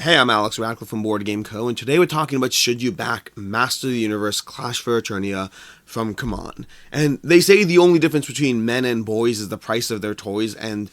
Hey, I'm Alex Radcliffe from Board Game Co. and today we're talking about should you back Master of the Universe Clash for Eternia from CMON. And they say the only difference between men and boys is the price of their toys, and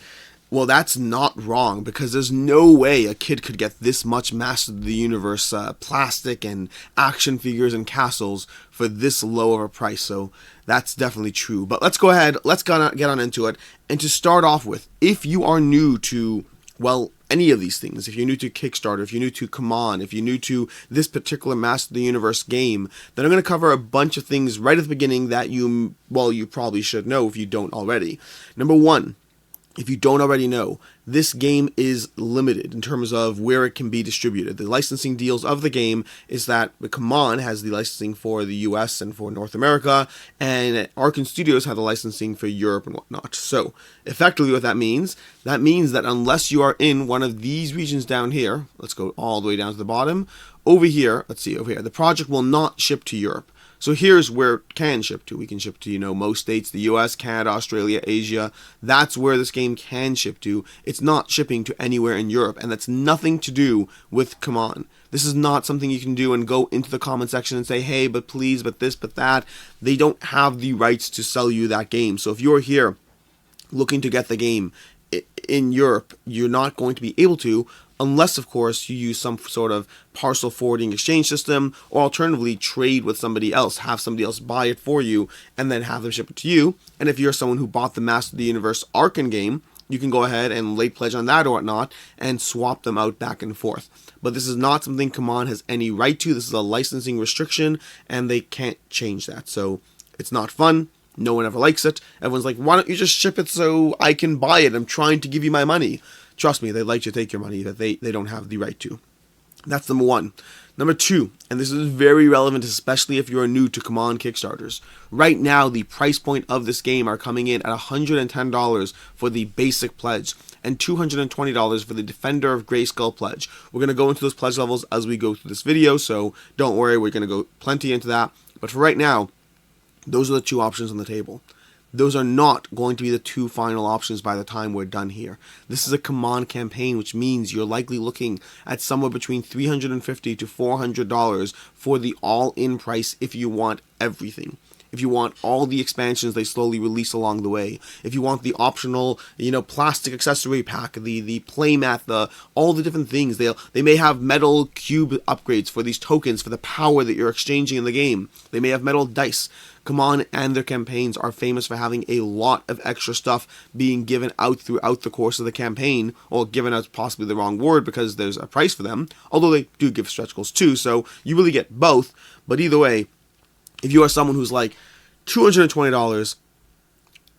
well, that's not wrong, because there's no way a kid could get this much Master of the Universe plastic and action figures and castles for this low of a price, so that's definitely true. But let's go ahead, let's get on into it. And to start off with, if you are new to, well, any of these things, if you're new to Kickstarter, if you're new to CMON, if you're new to this particular Master of the Universe game, then I'm going to cover a bunch of things right at the beginning that you probably should know if you don't already. Number one, if you don't already know, this game is limited in terms of where it can be distributed. The licensing deals of the game is that CMON has the licensing for the US and for North America, and Arkan Studios have the licensing for Europe and whatnot. So, effectively what that means that unless you are in one of these regions down here, let's go all the way down to the bottom, over here, the project will not ship to Europe. So here's where it can ship to. We can ship to, most states, the US, Canada, Australia, Asia. That's where this game can ship to. It's not shipping to anywhere in Europe, and that's nothing to do with CMON. This is not something you can do and go into the comment section and say, hey, but please, but this, but that. They don't have the rights to sell you that game. So if you're here looking to get the game in Europe, you're not going to be able to, unless, of course, you use some sort of parcel forwarding exchange system, or alternatively trade with somebody else, have somebody else buy it for you, and then have them ship it to you. And if you're someone who bought the Master of the Universe Arkan game, you can go ahead and late pledge on that or whatnot, and swap them out back and forth. But this is not something CMON has any right to. This is a licensing restriction, and they can't change that. So it's not fun. No one ever likes it. Everyone's like, why don't you just ship it so I can buy it? I'm trying to give you my money. Trust me, they'd like to take your money that they don't have the right to. That's number one. Number two, and this is very relevant, especially if you're new to CMON Kickstarters. Right now, the price point of this game are coming in at $110 for the basic pledge and $220 for the Defender of Grayskull pledge. We're going to go into those pledge levels as we go through this video, so don't worry, we're going to go plenty into that. But for right now, those are the two options on the table. Those are not going to be the two final options by the time we're done here. This is a CMON campaign, which means you're likely looking at somewhere between $350 to $400 for the all-in price if you want everything. If you want all the expansions they slowly release along the way, if you want the optional, plastic accessory pack, the playmat, all the different things, they may have metal cube upgrades for these tokens for the power that you're exchanging in the game. They may have metal dice. CMON and their campaigns are famous for having a lot of extra stuff being given out throughout the course of the campaign, or given out possibly the wrong word because there's a price for them, although they do give stretch goals too, so you really get both. But either way, if you are someone who's like, $220,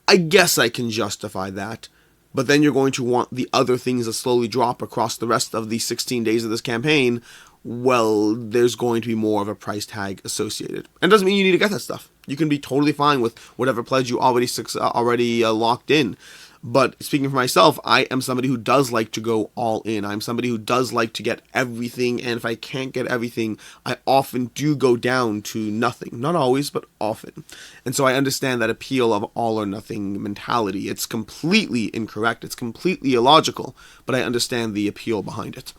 I guess I can justify that. But then you're going to want the other things that slowly drop across the rest of the 16 days of this campaign. Well, there's going to be more of a price tag associated. And it doesn't mean you need to get that stuff. You can be totally fine with whatever pledge you already locked in. But speaking for myself, I am somebody who does like to go all in. I'm somebody who does like to get everything, and if I can't get everything, I often do go down to nothing. Not always, but often. And so I understand that appeal of all or nothing mentality. It's completely incorrect. It's completely illogical, but I understand the appeal behind it.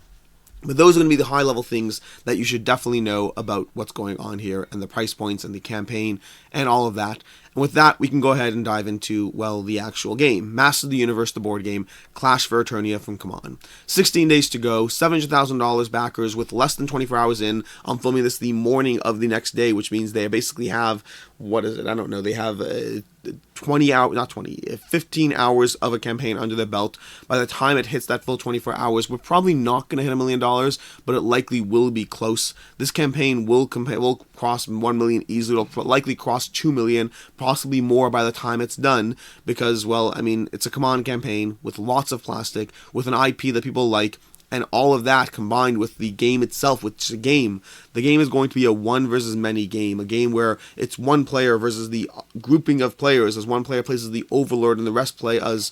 But those are going to be the high-level things that you should definitely know about what's going on here, and the price points and the campaign and all of that. And with that, we can go ahead and dive into, the actual game. Master of the Universe, the board game, Clash for Eternia from CMON. 16 days to go, $700,000 backers with less than 24 hours in. I'm filming this the morning of the next day, which means they basically have, they have 15 hours of a campaign under their belt. By the time it hits that full 24 hours, we're probably not going to hit $1 million, but it likely will be close. This campaign will cross 1 million easily. It'll likely cross 2 million, possibly more by the time it's done, because, it's a CMON campaign with lots of plastic, with an IP that people like, and all of that combined with the game itself, which is a game. The game is going to be a one versus many game, a game where it's one player versus the grouping of players, as one player plays as the Overlord and the rest play as,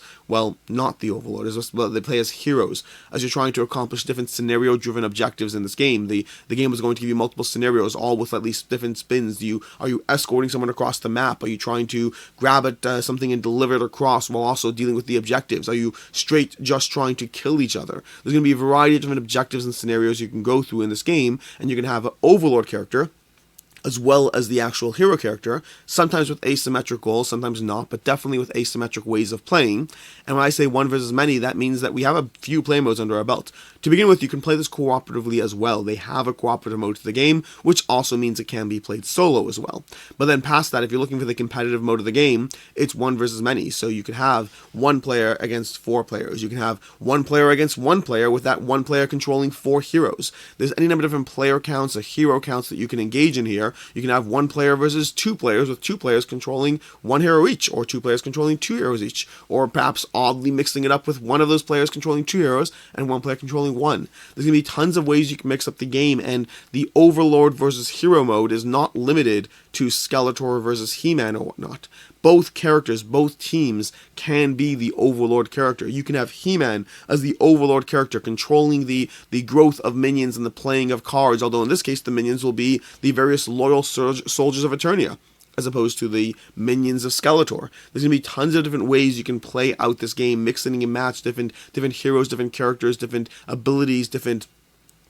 not the Overlord, they play as heroes, as you're trying to accomplish different scenario-driven objectives in this game. The game is going to give you multiple scenarios, all with at least different spins. Are you escorting someone across the map? Are you trying to grab something and deliver it across while also dealing with the objectives? Are you just trying to kill each other? There's going to be a variety of different objectives and scenarios you can go through in this game, and you can have an overlord character as well as the actual hero character, sometimes with asymmetric goals, sometimes not, but definitely with asymmetric ways of playing. And when I say one versus many, that means that we have a few play modes under our belt. To begin with, you can play this cooperatively as well. They have a cooperative mode to the game, which also means it can be played solo as well. But then past that, if you're looking for the competitive mode of the game, it's one versus many. So you could have one player against 4 players. You can have one player against one player with that one player controlling 4 heroes. There's any number of different player counts or hero counts that you can engage in here. You can have 1 player versus 2 players with 2 players controlling 1 hero each, or 2 players controlling 2 heroes each, or perhaps oddly mixing it up with one of those players controlling 2 heroes and 1 player controlling 1. There's going to be tons of ways you can mix up the game, and the Overlord versus Hero mode is not limited to Skeletor versus He-Man or whatnot. Both characters, both teams can be the Overlord character. You can have He-Man as the Overlord character controlling the growth of minions and the playing of cards, although in this case the minions will be the various loyal soldiers of Eternia, as opposed to the minions of Skeletor. There's going to be tons of different ways you can play out this game, mixing and match different heroes, different characters, different abilities, different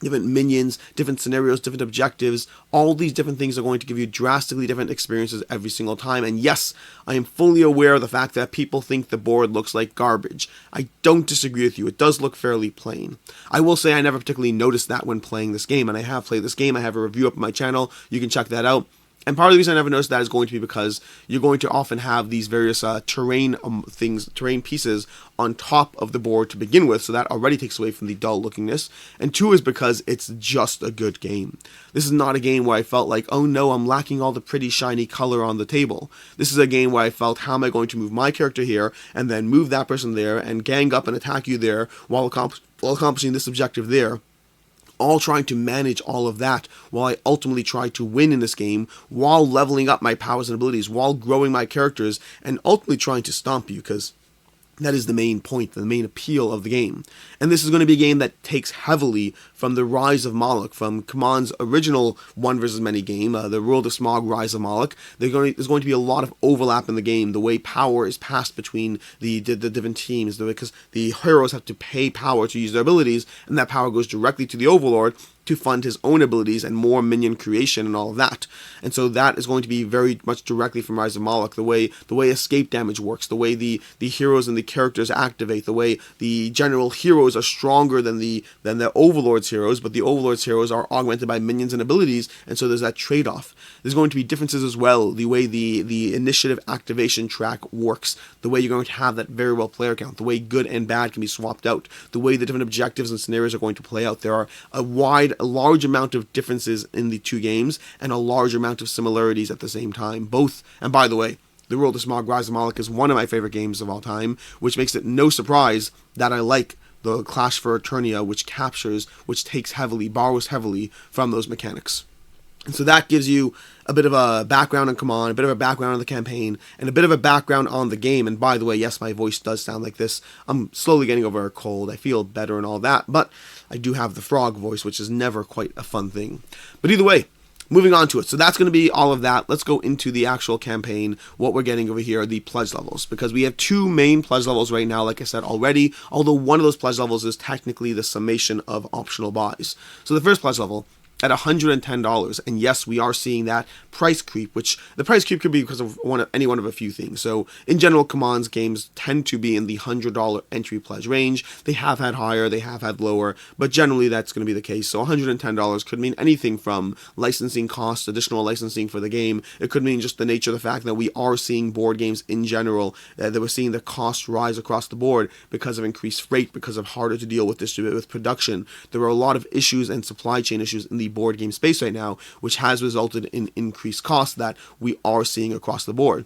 minions, different scenarios, different objectives. All these different things are going to give you drastically different experiences every single time. And yes, I am fully aware of the fact that people think the board looks like garbage. I don't disagree with you. It does look fairly plain. I will say I never particularly noticed that when playing this game, and I have played this game. I have a review up on my channel. You can check that out. And part of the reason I never noticed that is going to be because you're going to often have these various terrain pieces on top of the board to begin with, so that already takes away from the dull lookingness. And 2 is because it's just a good game. This is not a game where I felt like, oh no, I'm lacking all the pretty shiny color on the table. This is a game where I felt, how am I going to move my character here, and then move that person there, and gang up and attack you there, while accomplishing this objective there. All trying to manage all of that while I ultimately try to win in this game, while leveling up my powers and abilities, while growing my characters, and ultimately trying to stomp you, because that is the main point, the main appeal of the game. And this is going to be a game that takes heavily from the Rise of Moloch, from CMON's original one versus many game, the World of Smog Rise of Moloch. There's going to be a lot of overlap in the game, the way power is passed between the different teams, because the heroes have to pay power to use their abilities, and that power goes directly to the Overlord to fund his own abilities and more minion creation and all of that. And so that is going to be very much directly from Rise of Moloch, the way escape damage works, the way the heroes and the characters activate, the way the general heroes are stronger than the Overlord's heroes, but the Overlord's heroes are augmented by minions and abilities, and so there's that trade-off. There's going to be differences as well, the way the initiative activation track works, the way you're going to have that variable player count, the way good and bad can be swapped out, the way the different objectives and scenarios are going to play out. There are a large amount of differences in the 2 games, and a large amount of similarities at the same time. Both, and by the way, The World of Smog Rise of Moloch is one of my favorite games of all time, which makes it no surprise that I like the Clash for Eternia, which borrows heavily from those mechanics. And so that gives you a bit of a background on CMON, a bit of a background on the campaign, and a bit of a background on the game. And by the way, yes, my voice does sound like this. I'm slowly getting over a cold. I feel better and all that, but I do have the frog voice, which is never quite a fun thing. But either way, moving on to it. So that's going to be all of that. Let's go into the actual campaign. What we're getting over here are the pledge levels, because we have 2 main pledge levels right now, like I said already, although one of those pledge levels is technically the summation of optional buys. So the first pledge level at $110, and yes, we are seeing that price creep, which the price creep could be because of any one of a few things. So in general, CMON's games tend to be in the $100 entry pledge range. They have had higher, they have had lower, but generally that's going to be the case. So $110 could mean anything from licensing costs, additional licensing for the game. It could mean just the nature of the fact that we are seeing board games in general, that we're seeing the cost rise across the board because of increased freight, because of harder to deal with production. There are a lot of issues and supply chain issues in the board game space right now, which has resulted in increased costs that we are seeing across the board.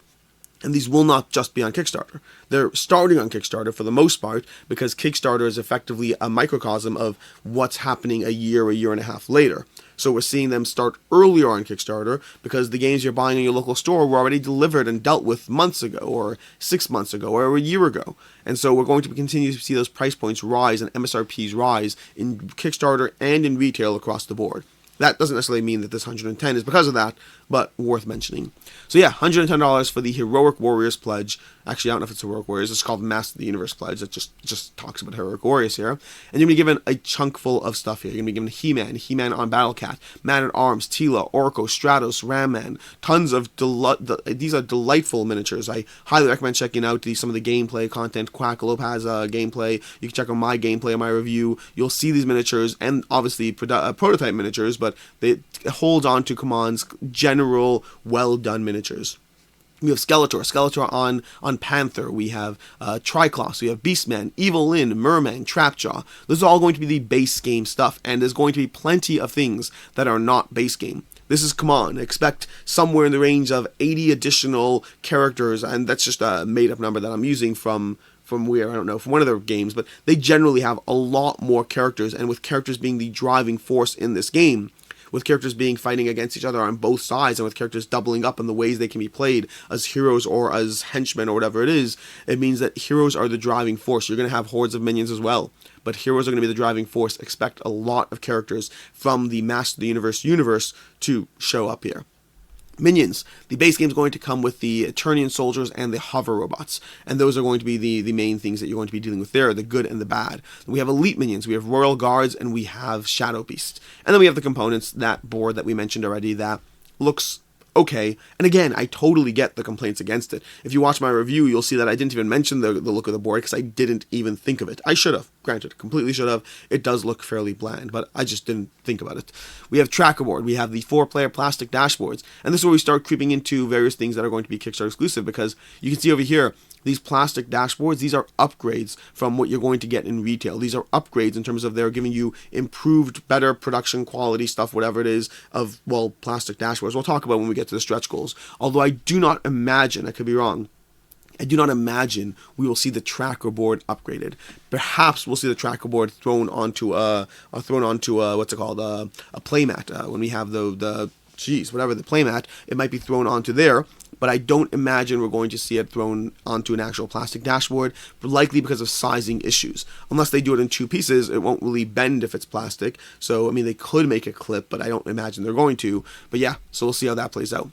And these will not just be on Kickstarter. They're starting on Kickstarter for the most part, because Kickstarter is effectively a microcosm of what's happening a year and a half later. So we're seeing them start earlier on Kickstarter because the games you're buying in your local store were already delivered and dealt with months ago, or 6 months ago, or a year ago. And so we're going to continue to see those price points rise and MSRPs rise in Kickstarter and in retail across the board. That doesn't necessarily mean that this 110 is because of that, but worth mentioning. So yeah, $110 for the Heroic Warriors pledge. Actually, I don't know if it's Heroic Warriors. It's called Master of the Universe pledge. It just talks about Heroic Warriors here. And you're going to be given a chunk full of stuff here. You're going to be given He-Man, He-Man on Battlecat, Man-at-Arms, Tila, Orko, Stratos, Ram-Man. Tons of these are delightful miniatures. I highly recommend checking out some of the gameplay content. Quackalope has gameplay. You can check out my gameplay and my review. You'll see these miniatures, and obviously prototype miniatures, but they hold on to CMON's general well-done miniatures. We have Skeletor on Panther. We have Triclops. We have Beastman, Evil Lyn, Merman, Trapjaw. This is all going to be the base game stuff, and there's going to be plenty of things that are not base game. This is CMON. Expect somewhere in the range of 80 additional characters, and that's just a made-up number that I'm using from where, I don't know, from one of their games, but they generally have a lot more characters, and with characters being the driving force in this game, with characters being fighting against each other on both sides, and with characters doubling up in the ways they can be played as heroes or as henchmen or whatever it is, it means that heroes are the driving force. You're going to have hordes of minions as well, but heroes are going to be the driving force. Expect a lot of characters from the Master of the universe to show up here. Minions. The base game is going to come with the Eternian soldiers and the hover robots, and those are going to be the main things that you're going to be dealing with there, the good and the bad. We have elite minions, we have royal guards, and we have shadow beasts. And then we have the components, that board that we mentioned already that looks okay. And again, I totally get the complaints against it. If you watch my review, you'll see that I didn't even mention the look of the board because I didn't even think of it. I should have. Granted, completely should have. It does look fairly bland, but I just didn't think about it. We have tracker board. We have the 4-player plastic dashboards. And this is where we start creeping into various things that are going to be Kickstarter exclusive, because you can see over here, these plastic dashboards, these are upgrades from what you're going to get in retail. These are upgrades in terms of they're giving you improved, better production quality stuff, whatever it is, of, well, plastic dashboards. We'll talk about when we get to the stretch goals. Although I do not imagine, I could be wrong, I do not imagine we will see the tracker board upgraded. Perhaps we'll see the tracker board thrown onto what's it called, a playmat. When we have the playmat, it might be thrown onto there. But I don't imagine we're going to see it thrown onto an actual plastic dashboard, likely because of sizing issues. Unless they do it in 2 pieces, it won't really bend if it's plastic. So, I mean, they could make a clip, but I don't imagine they're going to. But yeah, so we'll see how that plays out.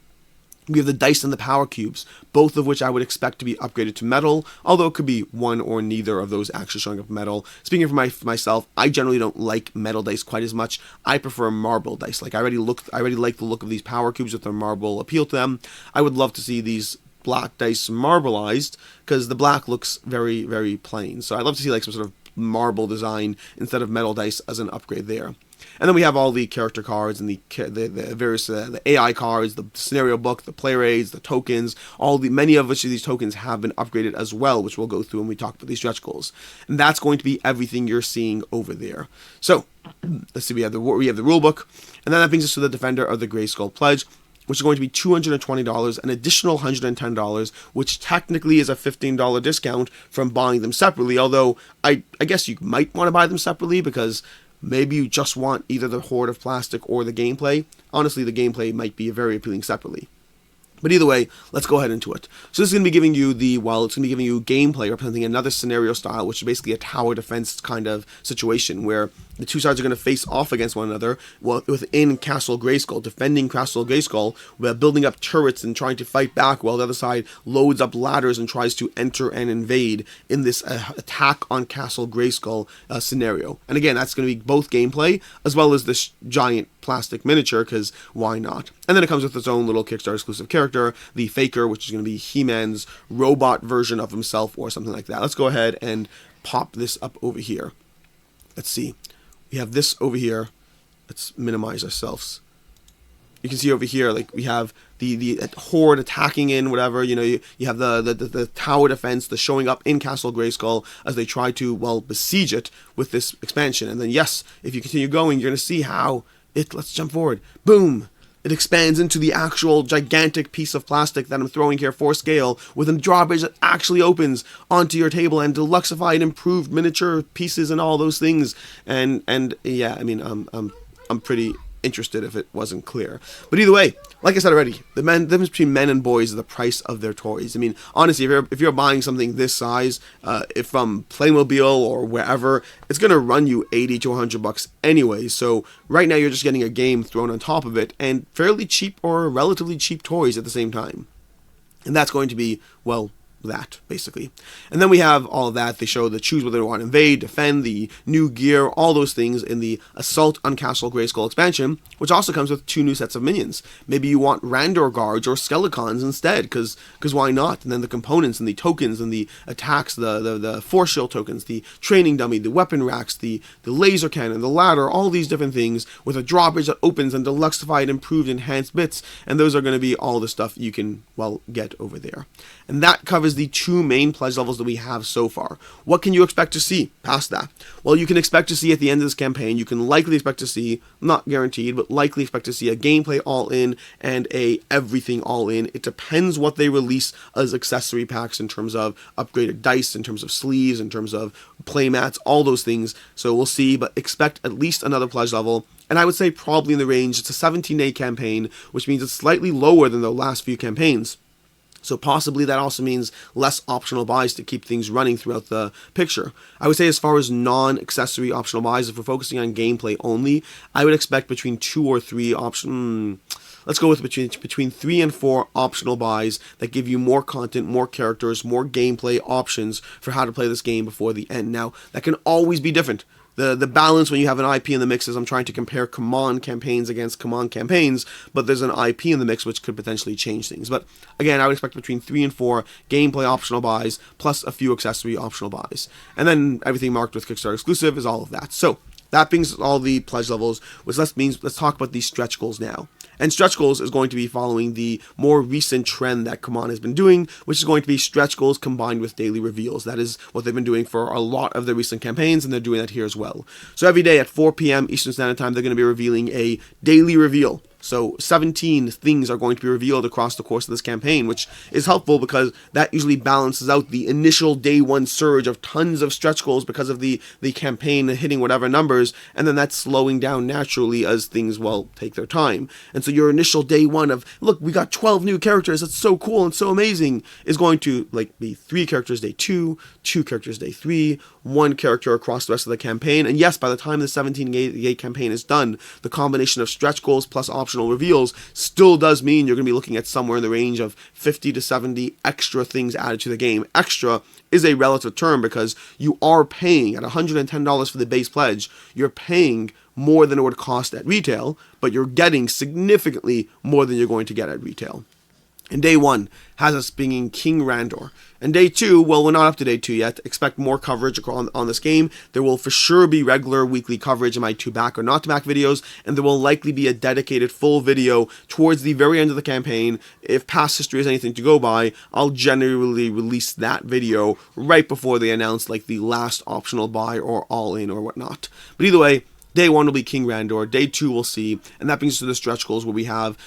We have the dice and the power cubes, both of which I would expect to be upgraded to metal, although it could be one or neither of those actually showing up metal. Speaking for myself, I generally don't like metal dice quite as much. I prefer marble dice. Like I already like the look of these power cubes with their marble appeal to them. I would love to see these black dice marbleized, because the black looks very, very plain. So I'd love to see like some sort of marble design instead of metal dice as an upgrade there. And then we have all the character cards and the various the AI cards, the scenario book, the play raids, the tokens. Many of which of these tokens have been upgraded as well, which we'll go through when we talk about these stretch goals. And that's going to be everything you're seeing over there. So let's see, we have the rule book, and then that brings us to the Defender of the Grayskull pledge, which is going to be $220, an additional $110, which technically is a $15 discount from buying them separately. Although I guess you might want to buy them separately because maybe you just want either the horde of plastic or the gameplay. Honestly, the gameplay might be very appealing separately. But either way, let's go ahead into it. So this is going to be giving you gameplay representing another scenario style, which is basically a tower defense kind of situation where the two sides are going to face off against one another within Castle Grayskull, defending Castle Grayskull, building up turrets and trying to fight back while the other side loads up ladders and tries to enter and invade in this attack on Castle Grayskull scenario. And again, that's going to be both gameplay as well as this giant plastic miniature, because why not? And then it comes with its own little Kickstarter exclusive character, the Faker, which is going to be He-Man's robot version of himself or something like that. Let's go ahead and pop this up over here. Let's see. We have this over here. Let's minimize ourselves. You can see over here, like we have the horde attacking in whatever, you have the tower defense, the showing up in Castle Grayskull as they try to, besiege it with this expansion. And then yes, if you continue going, you're going to see how let's jump forward. Boom! It expands into the actual gigantic piece of plastic that I'm throwing here for scale, with a drawbridge that actually opens onto your table and deluxified, improved miniature pieces and all those things. And yeah, I mean, I'm pretty interested if it wasn't clear. But either way, like I said already, the difference between men and boys is the price of their toys. I mean, honestly, if you're buying something this size, if from Playmobil or wherever, it's gonna run you $80 to $100 anyway. So right now you're just getting a game thrown on top of it and fairly cheap or relatively cheap toys at the same time. And that's going to be, well, that basically. And then we have all of that. They show the choose whether they want to invade, defend, the new gear, all those things in the Assault on Castle Grayskull expansion, which also comes with 2 new sets of minions. Maybe you want Randor guards or Skelecons instead, because why not? And then the components and the tokens and the attacks, the force shield tokens, the training dummy, the weapon racks, the laser cannon, the ladder, all these different things with a drawbridge that opens and deluxified, improved, enhanced bits. And those are going to be all the stuff you can, well, get over there. And that covers the 2 main pledge levels that we have so far. What can you expect to see past that? Well, you can expect to see at the end of this campaign, you can likely expect to see, not guaranteed, but likely expect to see a gameplay all-in and a everything all-in. It depends what they release as accessory packs in terms of upgraded dice, in terms of sleeves, in terms of playmats, all those things. So we'll see, but expect at least another pledge level. And I would say probably in the range, it's a 17-day campaign, which means it's slightly lower than the last few campaigns. So possibly that also means less optional buys to keep things running throughout the picture. I would say as far as non-accessory optional buys, if we're focusing on gameplay only, I would expect between 2 or 3 let's go with between 3 and 4 optional buys that give you more content, more characters, more gameplay options for how to play this game before the end. Now, that can always be different. The balance when you have an IP in the mix is I'm trying to compare CMON campaigns against CMON campaigns, but there's an IP in the mix which could potentially change things. But again, I would expect between 3 and 4 gameplay optional buys plus a few accessory optional buys. And then everything marked with Kickstarter exclusive is all of that. So that brings all the pledge levels, which let's talk about these stretch goals now. And stretch goals is going to be following the more recent trend that CMON has been doing, which is going to be stretch goals combined with daily reveals. That is what they've been doing for a lot of their recent campaigns, and they're doing that here as well. So every day at 4 p.m. Eastern Standard Time, they're going to be revealing a daily reveal. So 17 things are going to be revealed across the course of this campaign, which is helpful because that usually balances out the initial day 1 surge of tons of stretch goals because of the campaign hitting whatever numbers, and then that's slowing down naturally as things, well, take their time. And so your initial day 1 of, look, we got 12 new characters, that's so cool and so amazing, is going to be 3 characters day 2, 2 characters day 3, 1 character across the rest of the campaign. And yes, by the time the 17-day campaign is done, the combination of stretch goals plus optional reveals still does mean you're going to be looking at somewhere in the range of 50 to 70 extra things added to the game. Extra is a relative term because you are paying at $110 for the base pledge. You're paying more than it would cost at retail, but you're getting significantly more than you're going to get at retail. And day 1 has us bringing King Randor. And day 2, well, we're not up to day 2 yet. Expect more coverage on this game. There will for sure be regular weekly coverage in my to back or not to back videos, and there will likely be a dedicated full video towards the very end of the campaign. If past history is anything to go by, I'll generally release that video right before they announce like the last optional buy or all-in or whatnot. But either way, day 1 will be King Randor. Day 2 we'll see, and that brings us to the stretch goals where we have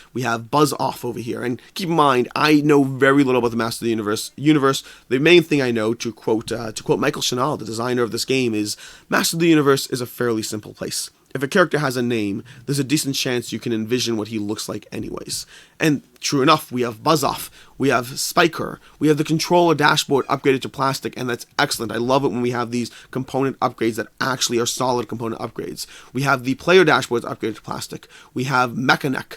Buzz Off over here. And keep in mind, I know very little about the Master of the Universe. The main thing I know, to quote Michael Chanel, the designer of this game, is Master of the Universe is a fairly simple place. If a character has a name, there's a decent chance you can envision what he looks like anyways. And true enough, we have Buzz Off, we have Spiker, we have the controller dashboard upgraded to plastic, and that's excellent. I love it when we have these component upgrades that actually are solid component upgrades. We have the player dashboards upgraded to plastic. We have Mechaneck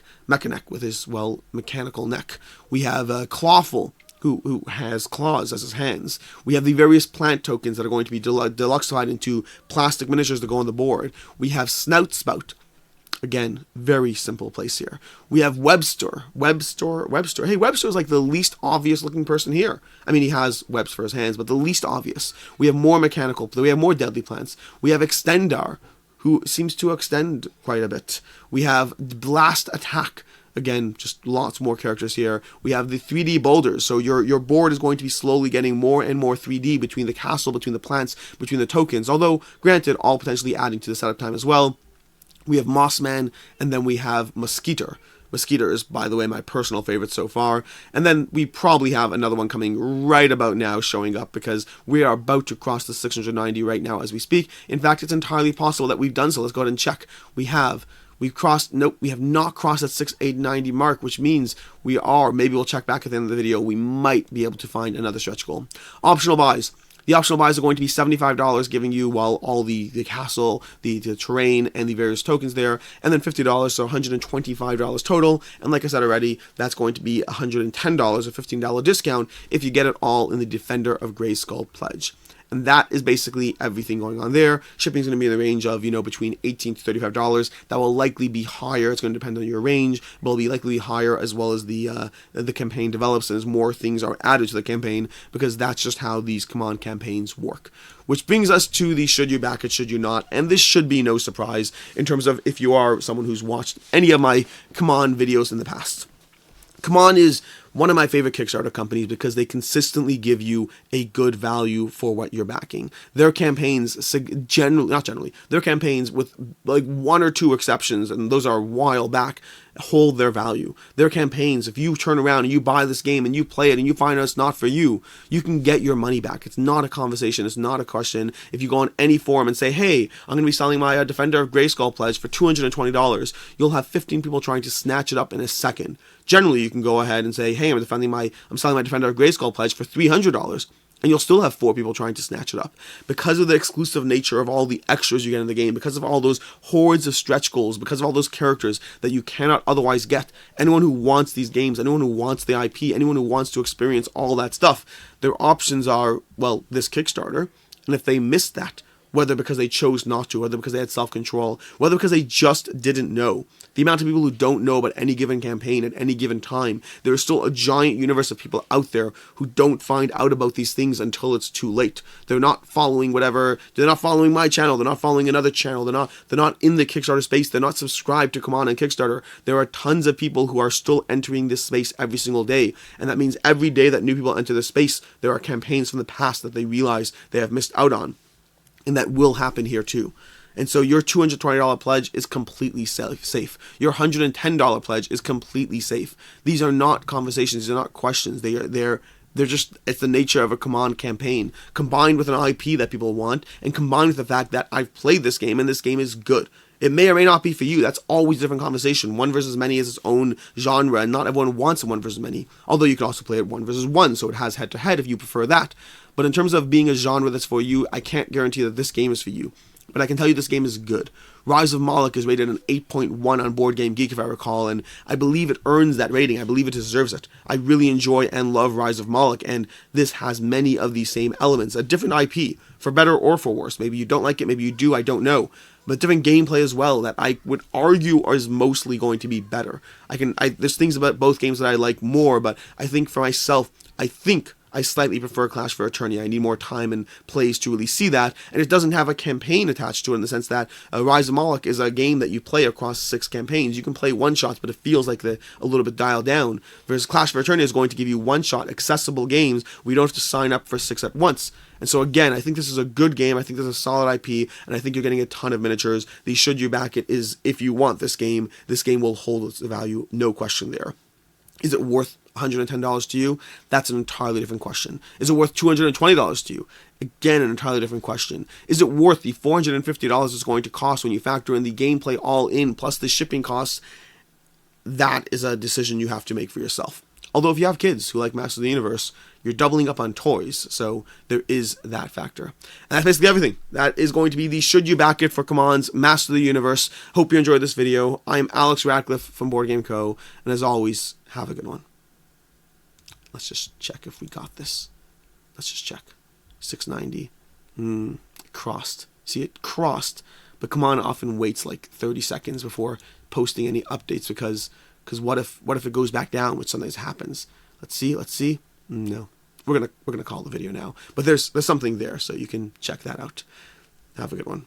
with his, well, mechanical neck. We have Clawful, who has claws as his hands. We have the various plant tokens that are going to be deluxified into plastic miniatures that go on the board. We have Snout Spout. Again, very simple place here. We have Webster. Hey, Webster is like the least obvious looking person here. I mean, he has webs for his hands, but the least obvious. We have more mechanical, we have more deadly plants. We have Extendar, who seems to extend quite a bit. We have Blast Attack. Again, just lots more characters here. We have the 3D boulders, so your board is going to be slowly getting more and more 3D between the castle, between the plants, between the tokens, although, granted, all potentially adding to the setup time as well. We have Mossman, and then we have Mosquito. Mosquito is, by the way, my personal favorite so far. And then we probably have another one coming right about now showing up because we are about to cross the 690 right now as we speak. In fact, it's entirely possible that we've done so. Let's go ahead and check. We have We've crossed, nope, we have not crossed that 6,890 mark, which means we are, maybe we'll check back at the end of the video, we might be able to find another stretch goal. Optional buys. The optional buys are going to be $75, giving you, well, all the castle, the terrain, and the various tokens there, and then $50, so $125 total. And like I said already, that's going to be $110, a $15 discount if you get it all in the Defender of Grayskull pledge. And that is basically everything going on there. Shipping is going to be in the range of, between $18 to $35. That will likely be higher. It's going to depend on your range, but it'll be likely higher as well as the campaign develops and as more things are added to the campaign, because that's just how these CMON campaigns work. Which brings us to the should you back it, should you not, and this should be no surprise in terms of if you are someone who's watched any of my CMON videos in the past. CMON is one of my favorite Kickstarter companies because they consistently give you a good value for what you're backing. Their campaigns, their campaigns with like one or two exceptions, and those are a while back, hold their value. Their campaigns, if you turn around and you buy this game and you play it and you find out it's not for you, you can get your money back. It's not a conversation. It's not a question. If you go on any forum and say, hey, I'm going to be selling my Defender of Grayskull pledge for $220, you'll have 15 people trying to snatch it up in a second. Generally, you can go ahead and say, hey, I'm selling my Defender of Grayskull pledge for $300. And you'll still have 4 people trying to snatch it up. Because of the exclusive nature of all the extras you get in the game, because of all those hordes of stretch goals, because of all those characters that you cannot otherwise get, anyone who wants these games, anyone who wants the IP, anyone who wants to experience all that stuff, their options are, well, this Kickstarter. And if they miss that, whether because they chose not to, whether because they had self-control, whether because they just didn't know. The amount of people who don't know about any given campaign at any given time, there is still a giant universe of people out there who don't find out about these things until it's too late. They're not following they're not following my channel, they're not following another channel, they're not in the Kickstarter space, they're not subscribed to CMON and Kickstarter. There are tons of people who are still entering this space every single day, and that means every day that new people enter the space, there are campaigns from the past that they realize they have missed out on. And that will happen here too. And so your $220 pledge is completely safe. Your $110 pledge is completely safe. These are not conversations. These are not questions. They're just, it's the nature of a CMON campaign, combined with an IP that people want, and combined with the fact that I've played this game and this game is good. It may or may not be for you. That's always a different conversation. One versus many is its own genre, and not everyone wants a one versus many. Although you can also play it one versus one, so it has head-to-head if you prefer that. But in terms of being a genre that's for you, I can't guarantee that this game is for you. But I can tell you this game is good. Rise of Moloch is rated an 8.1 on Board Game Geek, if I recall, and I believe it earns that rating. I believe it deserves it. I really enjoy and love Rise of Moloch, and this has many of these same elements. A different IP, for better or for worse. Maybe you don't like it, maybe you do, I don't know. But different gameplay as well that I would argue is mostly going to be better. There's things about both games that I like more, but I think for myself, I slightly prefer Clash for Eternia. I need more time and plays to really see that, and it doesn't have a campaign attached to it in the sense that Rise of Moloch is a game that you play across 6 campaigns. You can play one-shots, but it feels like a little bit dialed down, whereas Clash for Eternia is going to give you one-shot, accessible games where you don't have to sign up for 6 at once. And so again, I think this is a good game. I think this is a solid IP, and I think you're getting a ton of miniatures. The should you back it is if you want this game will hold its value, no question there. Is it worth $110 to you? That's an entirely different question. Is it worth $220 to you? Again, an entirely different question. Is it worth the $450 it's going to cost when you factor in the gameplay all in plus the shipping costs? That is a decision you have to make for yourself. Although if you have kids who like Master of the Universe, you're doubling up on toys, so there is that factor. And that's basically everything. That is going to be the Should You Back It for CMON's Master of the Universe. Hope you enjoyed this video. I'm Alex Radcliffe from Board Game Co., and as always, have a good one. Let's just check if we got this. Let's just check. 690. Crossed. See, it crossed, but CMON often waits like 30 seconds before posting any updates because what if it goes back down, which sometimes happens. Let's see. No. We're gonna call the video now. But there's something there, so you can check that out. Have a good one.